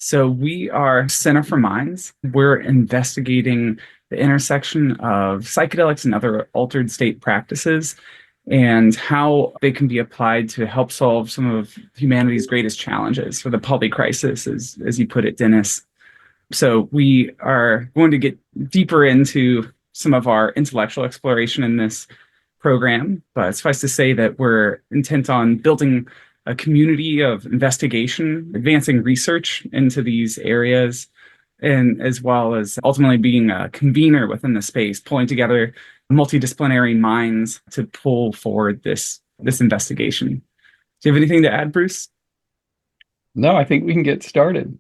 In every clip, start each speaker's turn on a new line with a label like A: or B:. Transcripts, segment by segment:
A: So we are Center for Minds. We're investigating the intersection of psychedelics and other altered state practices and how they can be applied to help solve some of humanity's greatest challenges, or the poly crisis, as you put it, Dennis. So we are going to get deeper into some of our intellectual exploration in this program, but suffice to say that we're intent on building a community of investigation, advancing research into these areas, and as well as ultimately being a convener within the space, pulling together multidisciplinary minds to pull forward this investigation. Do you have anything to add, Bruce?
B: No, I think we can get started.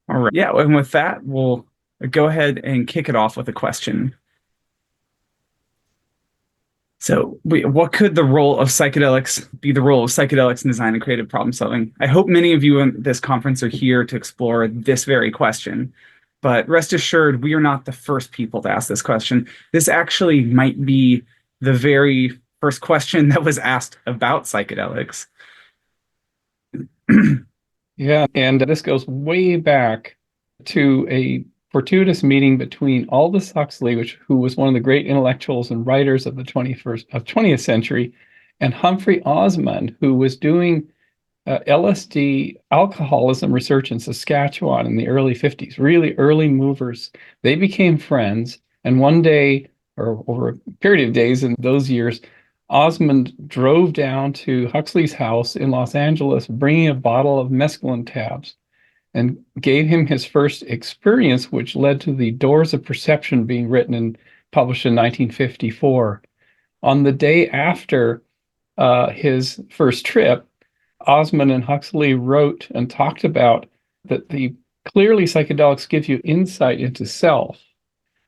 A: All right. Yeah, and with that, we'll go ahead and kick it off with a question. So, what could the role of psychedelics be the role of psychedelics in design and creative problem solving? I hope many of you in this conference are here to explore this very question. But rest assured, we are not the first people to ask this question. This actually might be the very first question that was asked about psychedelics.
B: Yeah, and this goes way back to a fortuitous meeting between Aldous Huxley, who was one of the great intellectuals and writers of the 20th century, and Humphrey Osmond, who was doing LSD alcoholism research in Saskatchewan in the early 50s, really early movers. They became friends, and one day, or over a period of days in those years, Osmond drove down to Huxley's house in Los Angeles, bringing a bottle of mescaline tabs, and gave him his first experience, which led to the Doors of Perception being written and published in 1954. On the day after his first trip, Osmond and Huxley wrote and talked about that clearly psychedelics give you insight into self,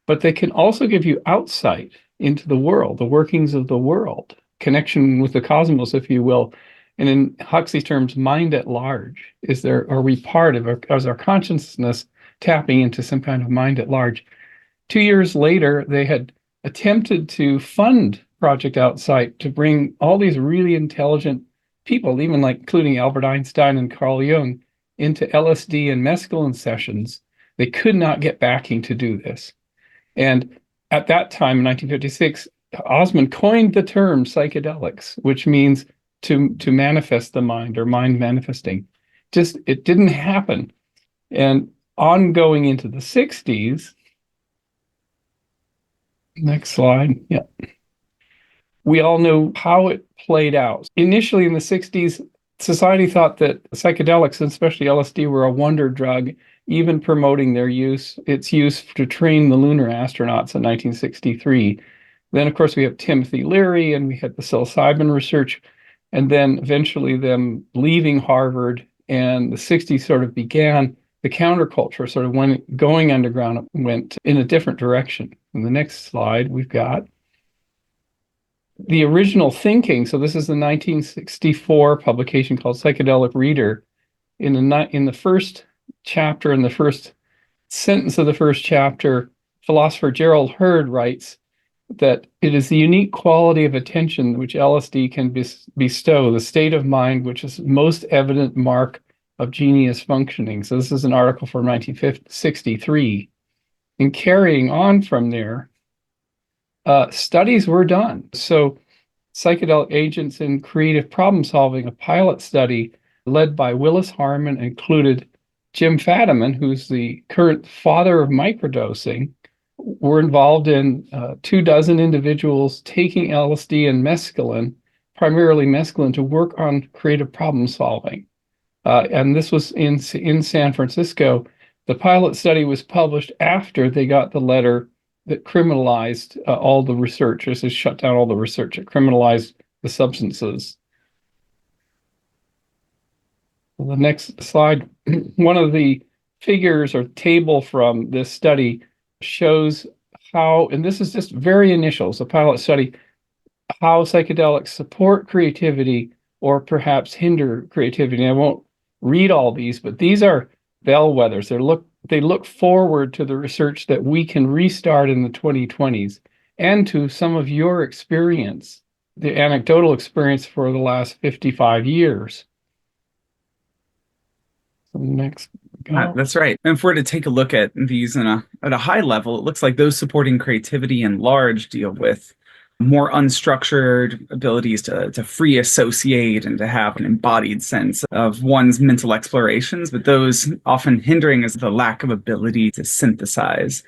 B: but they can also give you outsight into the world, the workings of the world, connection with the cosmos, if you will. And in Huxley's terms, mind at large. Are we part of, is our consciousness tapping into some kind of mind at large? 2 years later, they had attempted to fund Project Outsight to bring all these really intelligent people, even including Albert Einstein and Carl Jung, into LSD and mescaline sessions. They could not get backing to do this. And at that time, in 1956, Osmond coined the term psychedelics, which means to manifest the mind, or mind manifesting. Just, it didn't happen. And ongoing into the 60s, next slide, yeah. We all know how it played out. Initially in the 60s, society thought that psychedelics, and especially LSD, were a wonder drug, even promoting its use to train the lunar astronauts in 1963. Then, of course, we have Timothy Leary, and we had the psilocybin research, and then eventually them leaving Harvard, and the 60s sort of began the counterculture, sort of going underground, went in a different direction. In the next slide, we've got the original thinking. So this is the 1964 publication called Psychedelic Reader. In the first chapter, in the first sentence of the first chapter, philosopher Gerald Hurd writes that it is the unique quality of attention which LSD can bestow, the state of mind which is most evident mark of genius functioning. So this is an article from 1963. And carrying on from there, studies were done. So psychedelic agents in creative problem solving, a pilot study led by Willis Harmon, included Jim Fadiman, who's the current father of microdosing. Were involved in 24 individuals taking LSD and mescaline, primarily mescaline, to work on creative problem solving. And this was in San Francisco. The pilot study was published after they got the letter that criminalized all the research. This has shut down all the research. It criminalized the substances. Well, the next slide, one of the figures or table from this study shows how, and this is just very initial, it's a pilot study, how psychedelics support creativity or perhaps hinder creativity. And I won't read all these, but these are bellwethers. They look forward to the research that we can restart in the 2020s, and to some of your experience, the anecdotal experience for the last 55 years. the next go.
A: That's right. And if we're to take a look at these at a high level, it looks like those supporting creativity in large deal with more unstructured abilities to free associate and to have an embodied sense of one's mental explorations, but those often hindering is the lack of ability to synthesize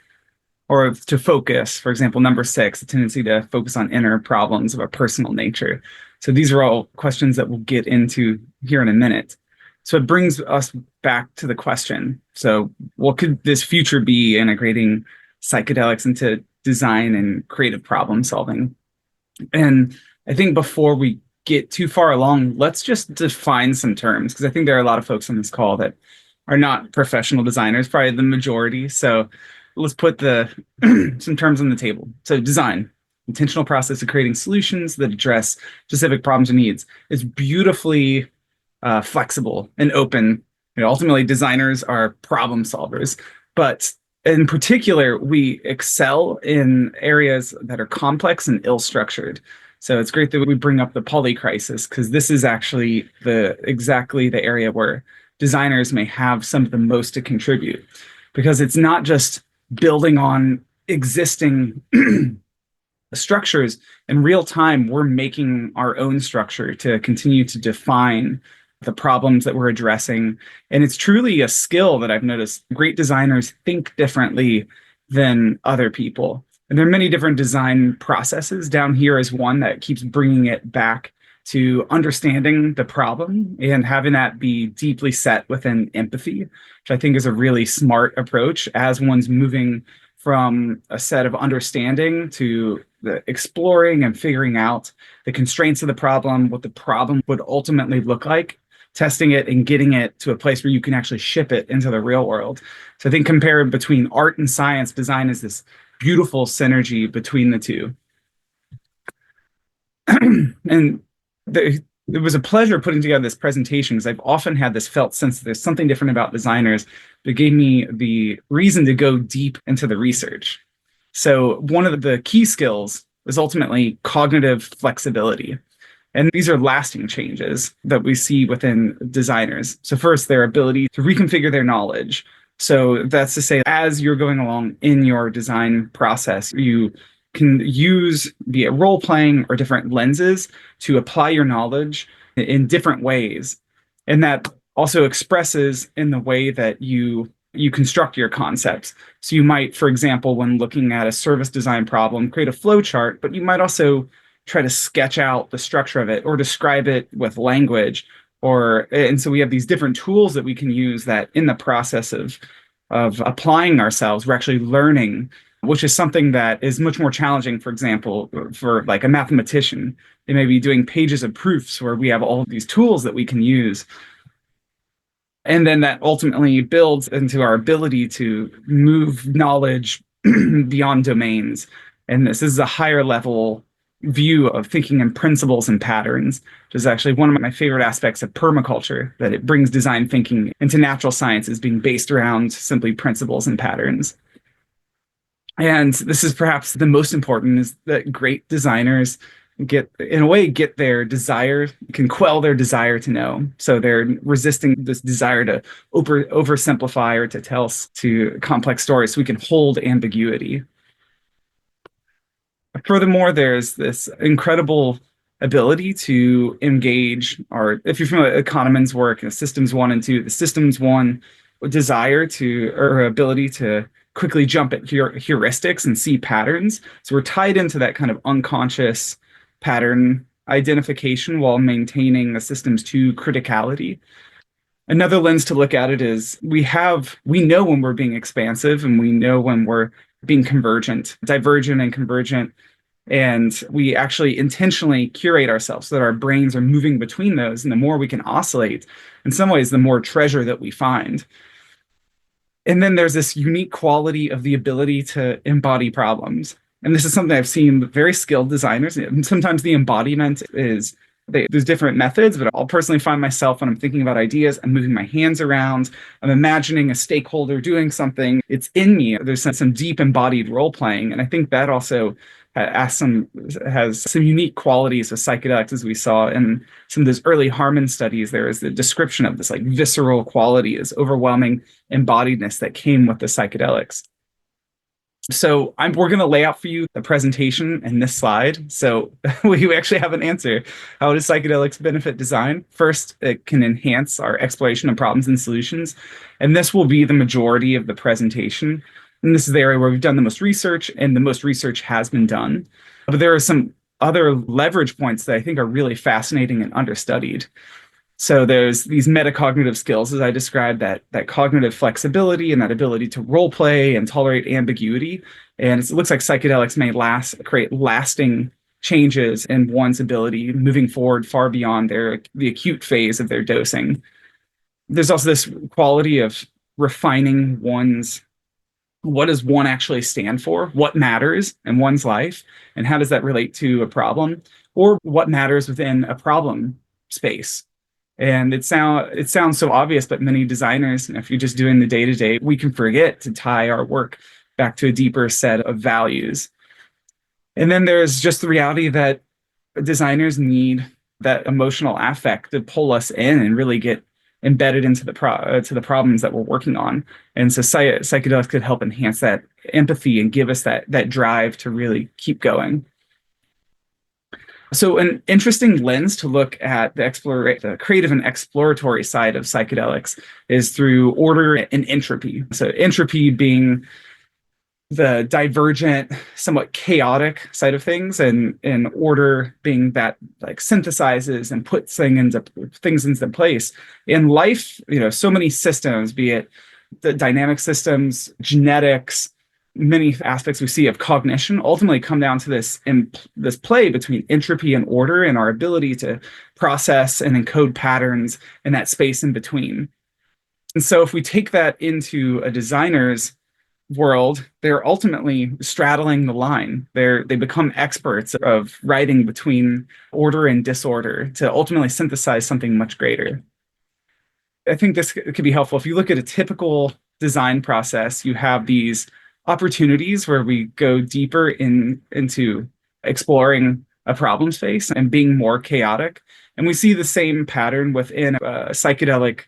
A: or to focus. For example, number 6, the tendency to focus on inner problems of a personal nature. So these are all questions that we'll get into here in a minute. So it brings us back to the question. So what could this future be integrating psychedelics into design and creative problem solving? And I think before we get too far along, let's just define some terms, because I think there are a lot of folks on this call that are not professional designers, probably the majority. So let's put some terms on the table. So design, intentional process of creating solutions that address specific problems and needs, is beautifully flexible and open. Ultimately, designers are problem solvers, but in particular, we excel in areas that are complex and ill-structured. So it's great that we bring up the poly crisis, because this is actually exactly the area where designers may have some of the most to contribute, because it's not just building on existing structures. In real time, we're making our own structure to continue to define the problems that we're addressing. And it's truly a skill that I've noticed. Great designers think differently than other people. And there are many different design processes. Down here is one that keeps bringing it back to understanding the problem and having that be deeply set within empathy, which I think is a really smart approach as one's moving from a set of understanding to the exploring and figuring out the constraints of the problem, what the problem would ultimately look like, testing it and getting it to a place where you can actually ship it into the real world. So I think compared between art and science, design is this beautiful synergy between the two. And it was a pleasure putting together this presentation, because I've often had this felt sense that there's something different about designers that gave me the reason to go deep into the research. So one of the key skills is ultimately cognitive flexibility. And these are lasting changes that we see within designers. So first, their ability to reconfigure their knowledge. So that's to say, as you're going along in your design process, you can use, be it role playing or different lenses, to apply your knowledge in different ways. And that also expresses in the way that you construct your concepts. So you might, for example, when looking at a service design problem, create a flow chart, but you might also try to sketch out the structure of it or describe it with language. And so we have these different tools that we can use that in the process of applying ourselves, we're actually learning, which is something that is much more challenging. For example, for like a mathematician, they may be doing pages of proofs where we have all of these tools that we can use. And then that ultimately builds into our ability to move knowledge beyond domains. And this is a higher level view of thinking in principles and patterns, which is actually one of my favorite aspects of permaculture, that it brings design thinking into natural sciences being based around simply principles and patterns. And this is perhaps the most important, is that great designers get their desire, can quell their desire to know. So they're resisting this desire to oversimplify or to tell to complex stories, so we can hold ambiguity. Furthermore, there's this incredible ability to engage, or if you're familiar with Kahneman's work, systems 1 and 2, the systems 1 desire to, or ability to quickly jump at heuristics and see patterns. So we're tied into that kind of unconscious pattern identification while maintaining the systems 2 criticality. Another lens to look at it is we know when we're being expansive, and we know when we're being divergent and convergent. And we actually intentionally curate ourselves so that our brains are moving between those. And the more we can oscillate, in some ways, the more treasure that we find. And then there's this unique quality of the ability to embody problems. And this is something I've seen with very skilled designers. And sometimes the embodiment is There's different methods, but I'll personally find myself when I'm thinking about ideas, I'm moving my hands around, I'm imagining a stakeholder doing something. It's in me. There's some deep embodied role playing. And I think that also has some unique qualities of psychedelics, as we saw in some of those early Harmon studies. There is the description of this like visceral quality, this overwhelming embodiedness that came with the psychedelics. So we're going to lay out for you the presentation in this slide. So we actually have an answer. How does psychedelics benefit design? First, it can enhance our exploration of problems and solutions. And this will be the majority of the presentation. And this is the area where we've done the most research, and the most research has been done. But there are some other leverage points that I think are really fascinating and understudied. So there's these metacognitive skills, as I described, that cognitive flexibility and that ability to role play and tolerate ambiguity. And it looks like psychedelics may create lasting changes in one's ability moving forward far beyond the acute phase of their dosing. There's also this quality of refining what does one actually stand for, what matters in one's life, and how does that relate to a problem, or what matters within a problem space. And it sounds so obvious, but many designers, if you're just doing the day-to-day, we can forget to tie our work back to a deeper set of values. And then there's just the reality that designers need that emotional affect to pull us in and really get embedded into the problems that we're working on. And so psychedelics could help enhance that empathy and give us that drive to really keep going. So an interesting lens to look at the creative and exploratory side of psychedelics is through order and entropy. So entropy being the divergent, somewhat chaotic side of things, and order being that like synthesizes and puts things into place. In life, so many systems, be it the dynamic systems, genetics, many aspects we see of cognition ultimately come down to this play between entropy and order, and our ability to process and encode patterns in that space in between. And so if we take that into a designer's world, they're ultimately straddling the line. They become experts of writing between order and disorder to ultimately synthesize something much greater. I think this could be helpful. If you look at a typical design process, you have these opportunities where we go deeper into exploring a problem space and being more chaotic. And we see the same pattern within a psychedelic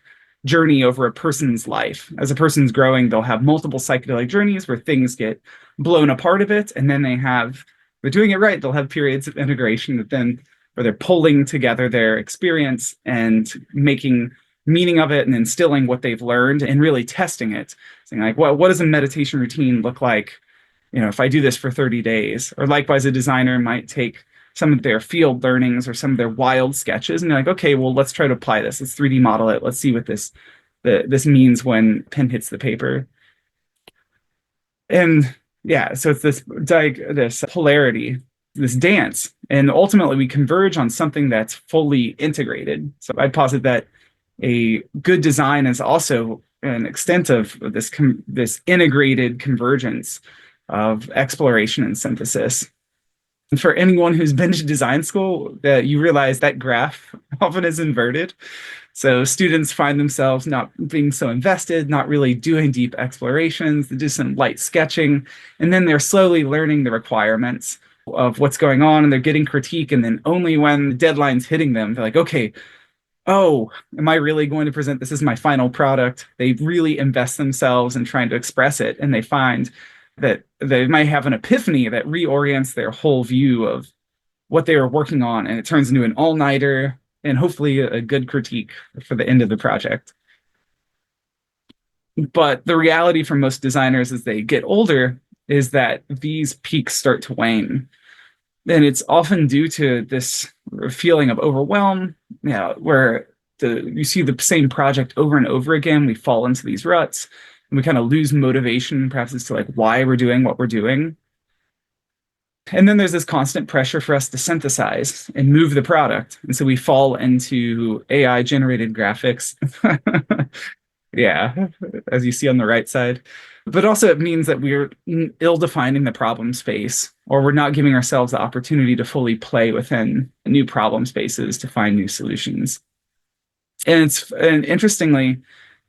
A: journey over a person's life. As a person's growing, they'll have multiple psychedelic journeys where things get blown apart a bit, and then they're doing it right. They'll have periods of integration where they're pulling together their experience and making meaning of it and instilling what they've learned and really testing it. Saying like, what does a meditation routine look like, if I do this for 30 days? Or likewise, a designer might take some of their field learnings or some of their wild sketches and they're like, okay, well, let's try to apply this. Let's 3D model it. Let's see what this means when pen hits the paper. And yeah, so it's this polarity, this dance, and ultimately we converge on something that's fully integrated. So I posit that a good design is also an extent of this integrated convergence of exploration and synthesis. And for anyone who's been to design school, you realize that graph often is inverted. So students find themselves not being so invested, not really doing deep explorations, they do some light sketching, and then they're slowly learning the requirements of what's going on, and they're getting critique, and then only when the deadline's hitting them, they're like, okay, oh, am I really going to present this as my final product? They really invest themselves in trying to express it, and they find that they might have an epiphany that reorients their whole view of what they were working on, and it turns into an all-nighter and hopefully a good critique for the end of the project. But the reality for most designers as they get older is that these peaks start to wane. And it's often due to this feeling of overwhelm, where you see the same project over and over again. We fall into these ruts and we kind of lose motivation, perhaps as to like why we're doing what we're doing. And then there's this constant pressure for us to synthesize and move the product. And so we fall into AI generated graphics Yeah, as you see on the right side. But also, it means that we're ill-defining the problem space, or we're not giving ourselves the opportunity to fully play within new problem spaces to find new solutions. And interestingly,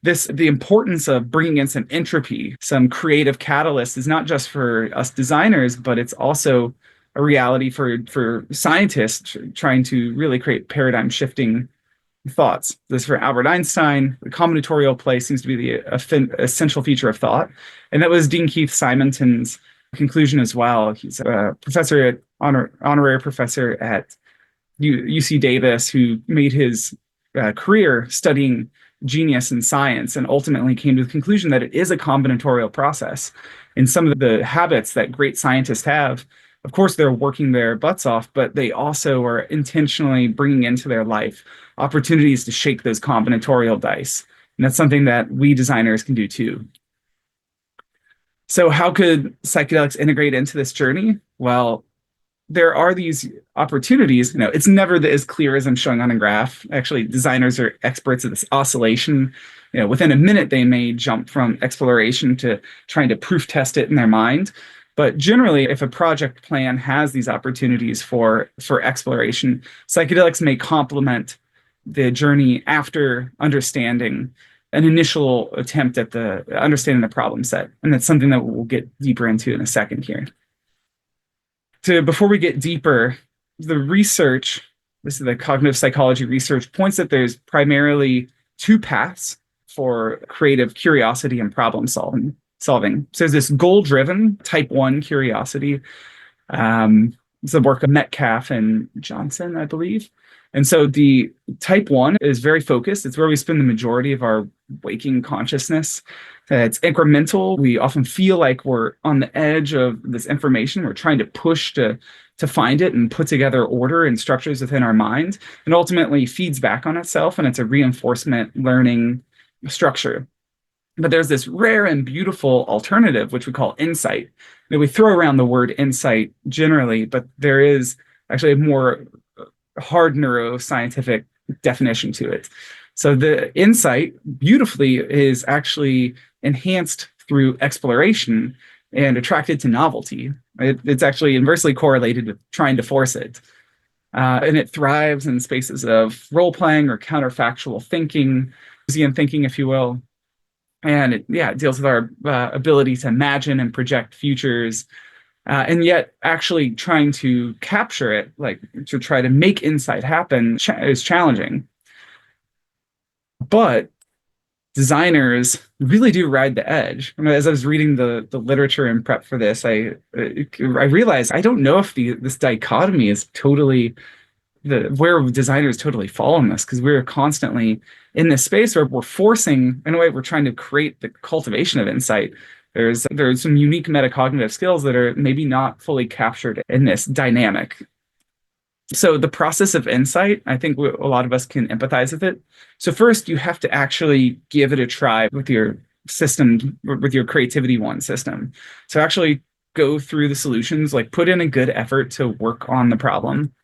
A: the importance of bringing in some entropy, some creative catalyst, is not just for us designers, but it's also a reality for scientists trying to really create paradigm shifting thoughts. This for Albert Einstein. The combinatorial play seems to be the essential feature of thought. And that was Dean Keith Simonton's conclusion as well. He's a professor at honorary professor at UC Davis who made his career studying genius in science and ultimately came to the conclusion that it is a combinatorial process. And some of the habits that great scientists have, of course, they're working their butts off, but they also are intentionally bringing into their life opportunities to shake those combinatorial dice. And that's something that we designers can do too. So how could psychedelics integrate into this journey? Well, there are these opportunities. It's never as clear as I'm showing on a graph. Actually, designers are experts at this oscillation. Within a minute, they may jump from exploration to trying to proof test it in their mind. But generally, if a project plan has these opportunities for exploration, psychedelics may complement the journey after understanding an initial attempt at the understanding the problem set. And that's something that we'll get deeper into in a second here. Before we get deeper, the research, this is the cognitive psychology research, points that there's primarily two paths for creative curiosity and problem solving. So there's this goal-driven type 1 curiosity. It's the work of Metcalf and Johnson, I believe. And so the type 1 is very focused. It's where we spend the majority of our waking consciousness. It's incremental. We often feel like we're on the edge of this information. We're trying to push to find it and put together order and structures within our mind, and ultimately feeds back on itself. And it's a reinforcement learning structure. But there's this rare and beautiful alternative, which we call insight. Now, we throw around the word insight generally, but there is actually a more hard neuroscientific definition to it. So the insight beautifully is actually enhanced through exploration and attracted to novelty. It's actually inversely correlated with trying to force it. And it thrives in spaces of role-playing or counterfactual thinking, Bayesian thinking, if you will. And it deals with our ability to imagine and project futures, and yet actually trying to capture it, like to try to make insight happen, is challenging. But designers really do ride the edge. As I was reading the literature in prep for this, I realized I don't know if this dichotomy is totally where designers totally fall in this, because we're constantly in this space where we're forcing, in a way, we're trying to create the cultivation of insight. There's some unique metacognitive skills that are maybe not fully captured in this dynamic. So the process of insight, I think a lot of us can empathize with it. So first, you have to actually give it a try with your system, with your Creativity One system. So actually go through the solutions, like put in a good effort to work on the problem.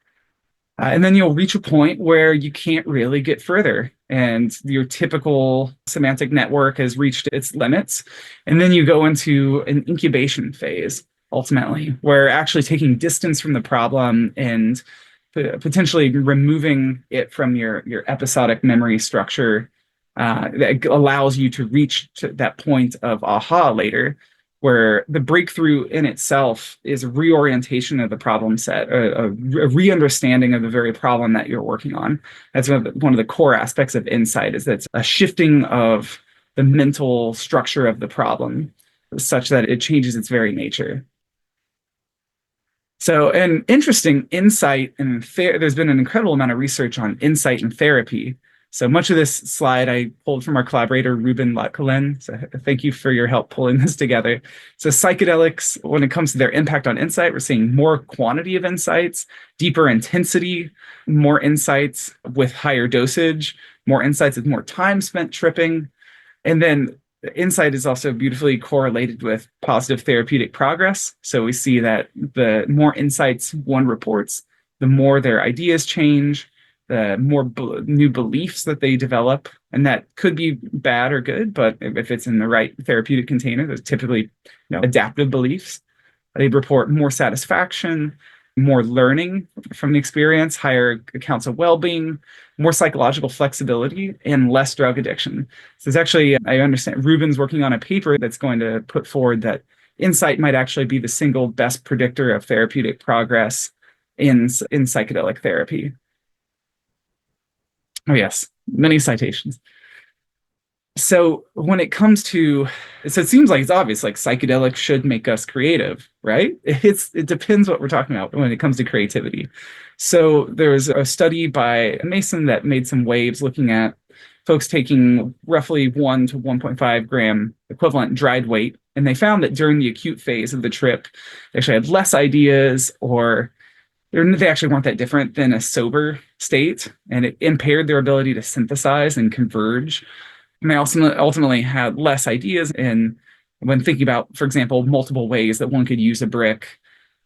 A: And then you'll reach a point where you can't really get further, and your typical semantic network has reached its limits. And then you go into an incubation phase, ultimately, where actually taking distance from the problem and potentially removing it from your episodic memory structure that allows you to reach to that point of aha later, where the breakthrough in itself is a reorientation of the problem set, a re-understanding of the very problem that you're working on. That's one of the core aspects of insight, is that it's a shifting of the mental structure of the problem such that it changes its very nature. So, an interesting insight, and there's been an incredible amount of research on insight and therapy. So much of this slide I pulled from our collaborator, Ruben Latkalin. So thank you for your help pulling this together. So psychedelics, when it comes to their impact on insight, we're seeing more quantity of insights, deeper intensity, more insights with higher dosage, more insights with more time spent tripping. And then insight is also beautifully correlated with positive therapeutic progress. So we see that the more insights one reports, the more their ideas change, the more new beliefs that they develop. And that could be bad or good, but if it's in the right therapeutic container, there's typically, adaptive beliefs. They report more satisfaction, more learning from the experience, higher accounts of well-being, more psychological flexibility, and less drug addiction. So it's actually, I understand Ruben's working on a paper that's going to put forward that insight might actually be the single best predictor of therapeutic progress in psychedelic therapy. Oh, yes, many citations. So when it comes to, so it seems like it's obvious, like psychedelics should make us creative, right? It depends what we're talking about when it comes to creativity. So there was a study by Mason that made some waves looking at folks taking roughly 1 to 1.5 gram equivalent dried weight. And they found that during the acute phase of the trip, they actually had less ideas, or they actually weren't that different than a sober state. And it impaired their ability to synthesize and converge. And they also ultimately had less ideas. And when thinking about, for example, multiple ways that one could use a brick,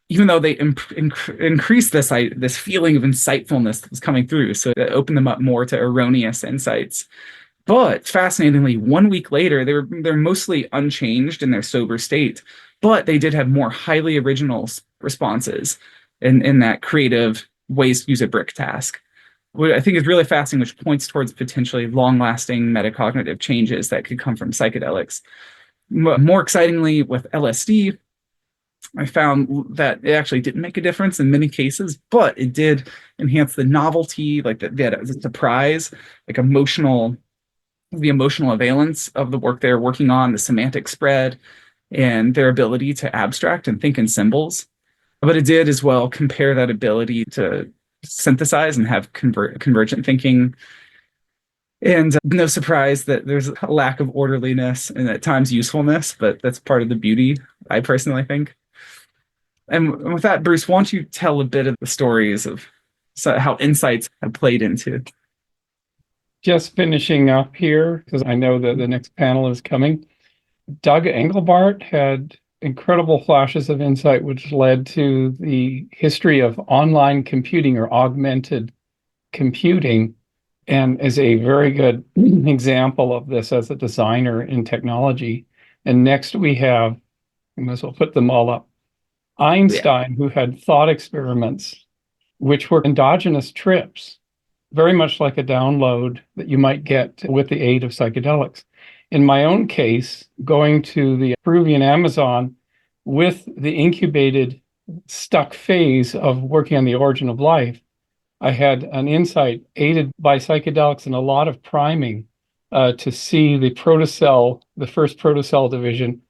A: even though they increased this feeling of insightfulness that was coming through, so it opened them up more to erroneous insights. But fascinatingly, 1 week later, they're mostly unchanged in their sober state, but they did have more highly original responses in that creative ways to use a brick task. What I think is really fascinating, which points towards potentially long-lasting metacognitive changes that could come from psychedelics. More excitingly, with LSD, I found that it actually didn't make a difference in many cases, but it did enhance the novelty, like the surprise, like the emotional availance of the work they're working on, the semantic spread, and their ability to abstract and think in symbols. But it did as well compare that ability to synthesize and have convergent thinking. And no surprise that there's a lack of orderliness and at times usefulness, but that's part of the beauty, I personally think. And with that, Bruce, why don't you tell a bit of the stories of how insights have played into?
B: Just finishing up here, because I know that the next panel is coming. Doug Engelbart had incredible flashes of insight, which led to the history of online computing or augmented computing, and is a very good example of this as a designer in technology. And next we have, I might as well put them all up, Einstein, who had thought experiments, which were endogenous trips, very much like a download that you might get with the aid of psychedelics. In my own case, going to the Peruvian Amazon with the incubated stuck phase of working on the origin of life, I had an insight aided by psychedelics and a lot of priming to see the protocell, the first protocell division,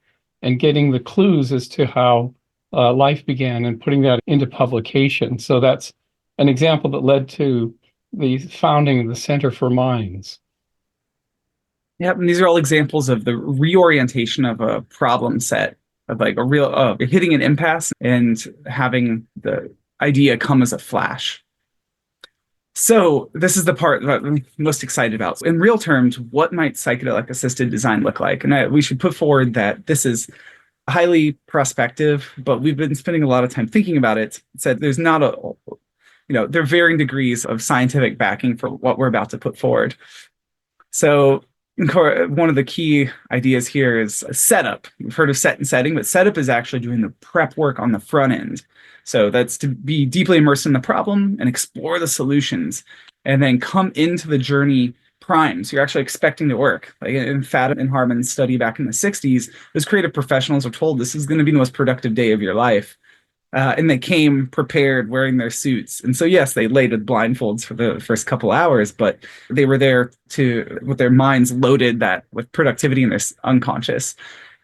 B: and getting the clues as to how life began and putting that into publication. So that's an example that led to the founding of the Center for Minds.
A: Yep, and these are all examples of the reorientation of a problem set, of like a real hitting an impasse and having the idea come as a flash. So this is the part that I'm most excited about. In real terms, what might psychedelic assisted design look like? And we should put forward that this is highly prospective, but we've been spending a lot of time thinking about it. Said there's not there are varying degrees of scientific backing for what we're about to put forward. So one of the key ideas here is a setup. We've heard of set and setting, but setup is actually doing the prep work on the front end. So that's to be deeply immersed in the problem and explore the solutions, and then come into the journey primed. So you're actually expecting to work. Like in Fad and Harmon's study back in the 60s, those creative professionals are told this is going to be the most productive day of your life. And they came prepared wearing their suits. And so, yes, they laid with blindfolds for the first couple hours, but they were there with their minds loaded that with productivity in their unconscious.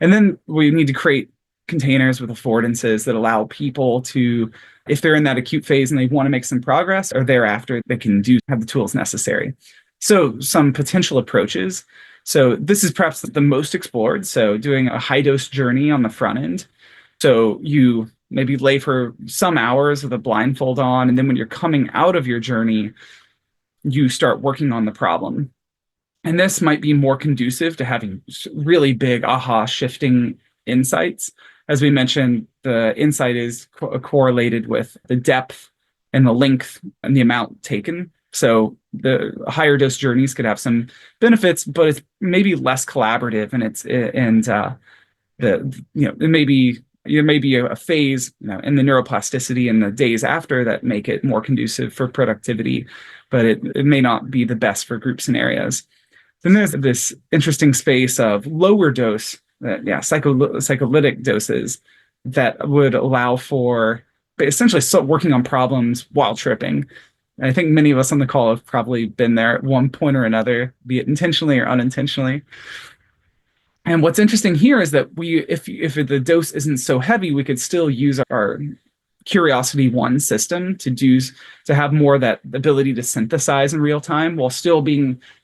A: And then we need to create containers with affordances that allow people to, if they're in that acute phase and they want to make some progress, or thereafter, they can have the tools necessary. So some potential approaches. So this is perhaps the most explored. So doing a high dose journey on the front end. So you maybe lay for some hours with a blindfold on, and then when you're coming out of your journey, you start working on the problem. And this might be more conducive to having really big aha shifting insights. As we mentioned, the insight is correlated with the depth and the length and the amount taken. So the higher dose journeys could have some benefits, but it's maybe less collaborative, and it may be a phase, in the neuroplasticity in the days after that make it more conducive for productivity, but it may not be the best for group scenarios. Then there's this interesting space of lower dose, psycholytic doses that would allow for essentially working on problems while tripping. And I think many of us on the call have probably been there at one point or another, be it intentionally or unintentionally. And what's interesting here is that if the dose isn't so heavy, we could still use our Curiosity One system to have more of that ability to synthesize in real time while still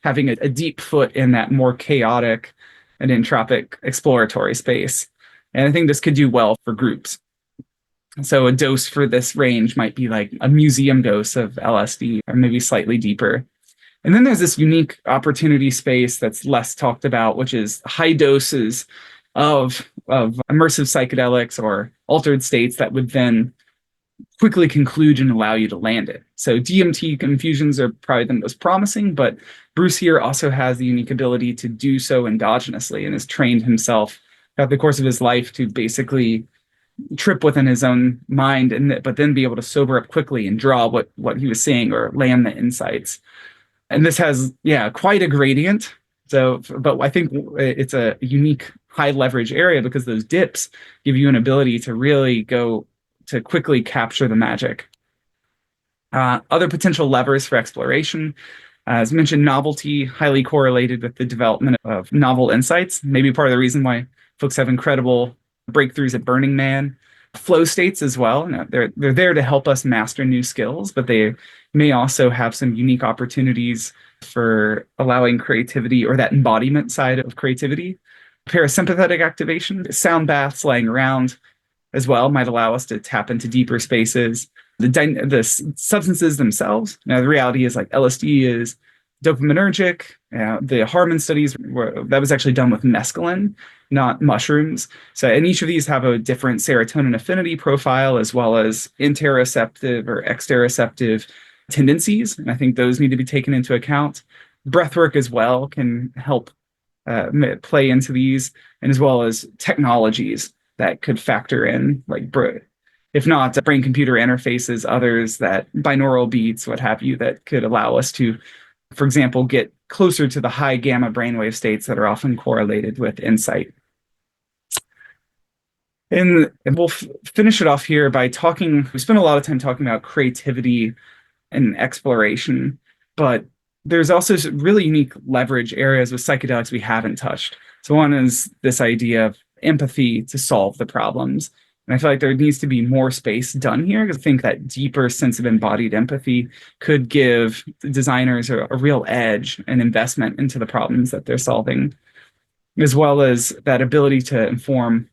A: having a deep foot in that more chaotic and entropic exploratory space. And I think this could do well for groups. So a dose for this range might be like a museum dose of LSD, or maybe slightly deeper. And then there's this unique opportunity space that's less talked about, which is high doses of immersive psychedelics or altered states that would then quickly conclude and allow you to land it. So DMT infusions are probably the most promising, but Bruce here also has the unique ability to do so endogenously and has trained himself throughout the course of his life to basically trip within his own mind, but then be able to sober up quickly and draw what he was seeing or land the insights. And this has, quite a gradient. So, but I think it's a unique high leverage area because those dips give you an ability to really go to quickly capture the magic. Other potential levers for exploration, as mentioned, novelty, highly correlated with the development of novel insights. Maybe part of the reason why folks have incredible breakthroughs at Burning Man. Flow states as well. They're there to help us master new skills, but they may also have some unique opportunities for allowing creativity, or that embodiment side of creativity. Parasympathetic activation, sound baths laying around as well might allow us to tap into deeper spaces. The substances themselves. Now, the reality is like LSD is dopaminergic. The Harmon studies that was actually done with mescaline, not mushrooms. So, and each of these have a different serotonin affinity profile, as well as interoceptive or exteroceptive tendencies. And I think those need to be taken into account. Breathwork as well can help play into these, and as well as technologies that could factor in, like, if not brain-computer interfaces, others that binaural beats, what have you, that could allow us to, for example, get closer to the high gamma brainwave states that are often correlated with insight. And we'll finish it off here by we spent a lot of time talking about creativity and exploration, but there's also really unique leverage areas with psychedelics we haven't touched. So one is this idea of empathy to solve the problems. And I feel like there needs to be more space done here, because I think that deeper sense of embodied empathy could give designers a real edge and investment into the problems that they're solving, as well as that ability to inform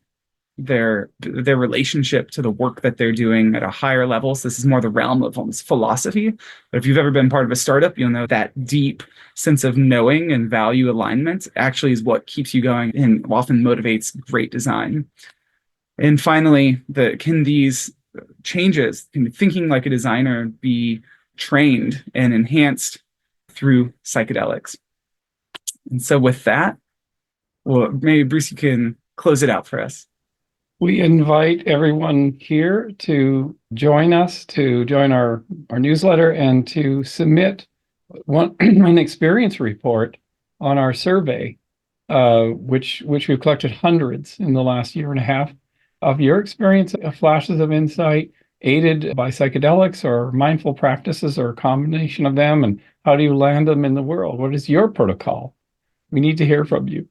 A: their relationship to the work that they're doing at a higher level. So this is more the realm of almost philosophy. But if you've ever been part of a startup, you'll know that deep sense of knowing and value alignment actually is what keeps you going and often motivates great design. And finally, can these changes, can thinking like a designer be trained and enhanced through psychedelics? And so with that, well, maybe Bruce, you can close it out for us.
B: We invite everyone here to join us, to join our newsletter, and to submit an experience report on our survey, which we've collected hundreds in the last year and a half of your experience of flashes of insight aided by psychedelics or mindful practices or a combination of them, and how do you land them in the world? What is your protocol? We need to hear from you.